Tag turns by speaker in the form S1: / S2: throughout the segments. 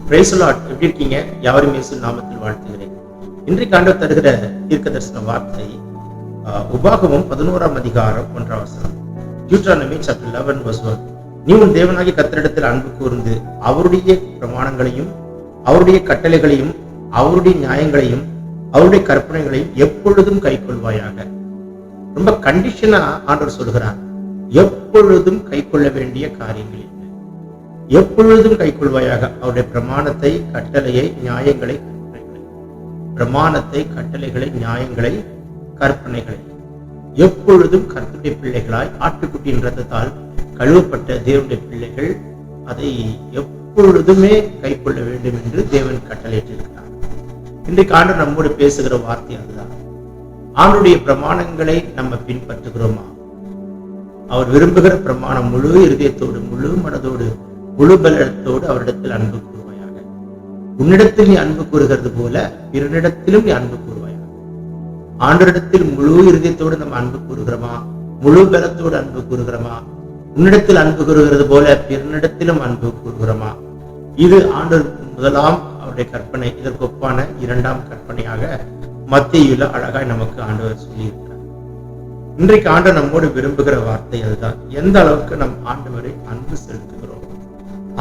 S1: Price Lord. எப்படி இருக்கீங்க? யாவரும் இயேசு நாமத்தில் வாழ்த்துகிறேன். இன்றைக்கு ஆண்டவர் தருகிற தீர்க்க தரிசன வார்த்தை உபாகமம் 11ஆம் அதிகாரம் 1ஆம் வசனம். Deuteronomy chapter 11 verse 1. நீ உன் தேவனாகிய கர்த்தரிடத்தில் அன்பு கூர்ந்து அவருடைய பிரமாணங்களையும் அவருடைய கட்டளைகளையும் அவருடைய நியாயங்களையும் அவருடைய கற்பனைகளையும் எப்பொழுதும் கைக்கொள்வாயாக. ரொம்ப கண்டிஷனா ஆண்டவர் சொல்கிறார். எப்பொழுதும் கைக்கொள்ள வேண்டிய காரியங்கள் என்ன? எப்பொழுதும் கைக்கொள்வாயாக அவருடைய பிரமாணத்தை, கட்டளையை, நியாயங்களை, கற்பனைகளை. பிரமாணத்தை, கட்டளைகளை, நியாயங்களை, கற்பனைகளை எப்பொழுதும் கர்த்தருடைய பிள்ளைகளாய் ஆட்டுக்குட்டியின் ரத்தத்தால் கழுவப்பட்ட தேவனுடைய பிள்ளைகள் அதை எப்பொழுதுமே கைக்கொள்ள வேண்டும் என்று தேவன் கட்டளையிட்டிருக்கிறார். இன்றைக்கு ஆண்டவர் நம்மோடு பேசுகிற வார்த்தை அதுதான். ஆண்டுடைய பிரமாணங்களை நம்ம பின்பற்றுகிறோமா? அவர் விரும்புகிற பிரமாணம் முழு இருதயத்தோடு, முழு மனதோடு, முழு பலத்தோடு அவரிடத்தில் அன்பு கூறுவாயாக. உன்னிடத்தில் நீ அன்பு கூறுகிறது போல பிறனிடத்திலும் நீ அன்பு கூறுவாயாக. ஆண்டவரிடத்தில் முழு இருதயத்தோடு நம்ம அன்பு கூறுகிறோமா? முழு பலத்தோடு அன்பு கூறுகிறோமா? உன்னிடத்தில் அன்பு கூறுகிறது போல பிறனிடத்திலும் அன்பு கூறுகிறோமா? இது ஆண்டவர் முதலாம் அவருடைய கற்பனை. இதற்கு ஒப்பான 2ஆம் கற்பனையாக மத்தேயுல அழகாய் நமக்கு ஆண்டவர் சொல்லியிருக்கிறார். இன்றைக்கு ஆண்டவர் நம்மோடு விரும்புகிற வார்த்தை அதுதான். எந்த அளவுக்கு நம் ஆண்டவரை அன்பு செலுத்துகிறோம்.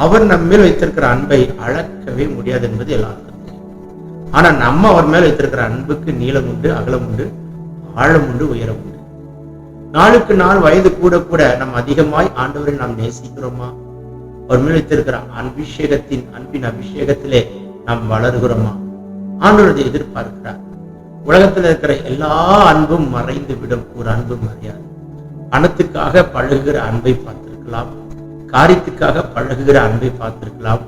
S1: அவர் நம்ம மேல் வைத்திருக்கிற அன்பை அளக்கவே முடியாது என்பது எல்லாருக்கும் தெரியும். ஆனா நம்ம அவர் மேல் வைத்திருக்கிற அன்புக்கு நீளம் உண்டு, அகலம் உண்டு, ஆழம் உண்டு, உயரம் உண்டு. நாளுக்கு நாள் வயது கூட கூட நம்ம அதிகமாய் ஆண்டவரை நாம் நேசிக்கிறோமா? அவர் மேல் வைத்திருக்கிற அன்பின் அபிஷேகத்திலே நாம் வளர்கிறோமா? ஆண்டவர் எதிர்பார்க்கிறார். உலகத்தில் இருக்கிற எல்லா அன்பும் மறைந்து விடும், ஒரு அன்பு மறையாது. பணத்துக்காக பழகுகிற அன்பை பார்த்திருக்கலாம், காரியத்துக்காக பழகுகிற அன்பை பார்த்திருக்கலாம்,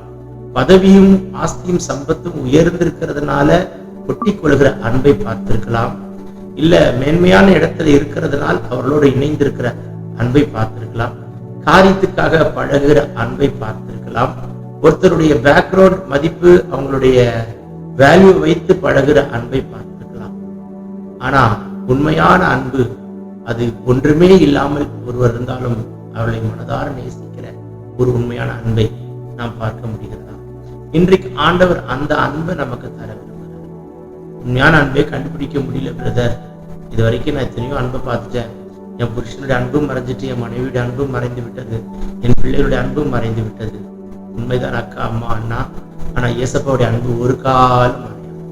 S1: பதவியும் ஆஸ்தியும் சம்பத்தும் உயர்ந்திருக்கிறதுனால கொட்டி கொள்கிற அன்பை பார்த்திருக்கலாம், இல்ல மேன்மையான இடத்துல இருக்கிறதுனால் அவர்களோடு இணைந்திருக்கிற அன்பை பார்த்திருக்கலாம், காரியத்துக்காக பழகுகிற அன்பை பார்த்திருக்கலாம், ஒருத்தருடைய பேக்ரவுண்ட் மதிப்பு, அவங்களுடைய வேல்யூ வைத்து பழகுற அன்பை பார்த்திருக்கலாம். ஆனா உண்மையான அன்பு அது ஒன்றுமே இல்லாமல் ஒருவர் இருந்தாலும் அவளை மனதார நேசிக்கிற ஒரு உண்மையான அன்பை நாம் பார்க்க முடிகிறதா? இன்றைக்கு ஆண்டவர் அந்த அன்பை நமக்கு தர விரும்புகிறார். உண்மையான அன்பை கண்டுபிடிக்க முடியல பிரதர், இது வரைக்கும் நான் எத்தனையோ அன்பை பார்த்துட்டேன். என் புருஷனுடைய அன்பும் மறைஞ்சிட்டு, என் மனைவியுடைய அன்பும் மறைந்து விட்டது, என் பிள்ளைகளுடைய அன்பும் மறைந்து விட்டது. உண்மைதான் அக்கா, அம்மா, அண்ணா. ஆனா இயேசப்பாவுடைய அன்பு ஒரு காலம் மறையாது.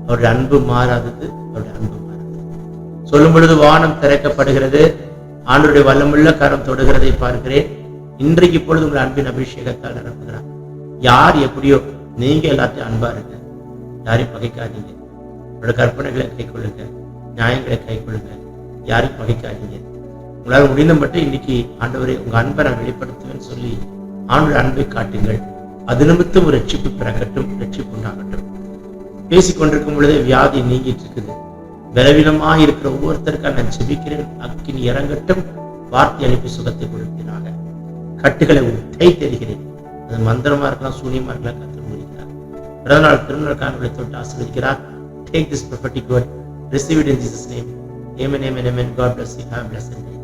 S1: அவருடைய அன்பு மாறாதது, அவருடைய அன்பு மாறாதது. சொல்லும் பொழுது வானம் திறக்கப்படுகிறது, ஆண்டவருடைய வல்லமுள்ள கரம் தொடுகிறதை பார்க்கிறேன். இன்றைக்கு இப்பொழுது உங்கள் அன்பின் அபிஷேகத்தால் நிரப்புகிறார். யார் எப்படியோ நீங்க எல்லாத்தையும் அன்பா இருங்க, யாரையும் பகைக்காதீங்க. உங்களோட கற்பனைகளை கை கொள்ளுங்க, நியாயங்களை கை கொள்ளுங்க, யாரையும் பகைக்காதீங்க. உங்களால் முடிந்த மட்டும் இன்னைக்கு ஆண்டவரை உங்க அன்பை நான் வெளிப்படுத்துவேன்னு சொல்லி ஆண்டோட அன்பை காட்டுங்கள். அது நிமித்தம் ஒரு ரட்சிப்பு பிறக்கட்டும், ரட்சிப்பு உண்டாகட்டும். பேசிக்கொண்டிருக்கும் பொழுதே வியாதி நீங்கிட்டு இருக்குது. பலவீனமா இருக்கிற ஒவ்வொருத்தருக்காக நான் ஜெபிக்கிறேன். அக்கினி இறங்கட்டும், வார்த்தை அனுப்பி சுகத்தை கொடுக்கிறாங்க. கட்டுகளை உடை தெரிகிறேன். அது மந்திரமா இருக்கலாம், சூனியமா இருக்கலாம், கர்த்தர் முடிக்கிறார். பிறந்தநாள் திருநாள் காண்களை தொட்டு ஆசீர்வதிக்கிறார். Take this prophetic word, receive it in Jesus' name. Amen, amen, amen. God bless you. Have a blessed day.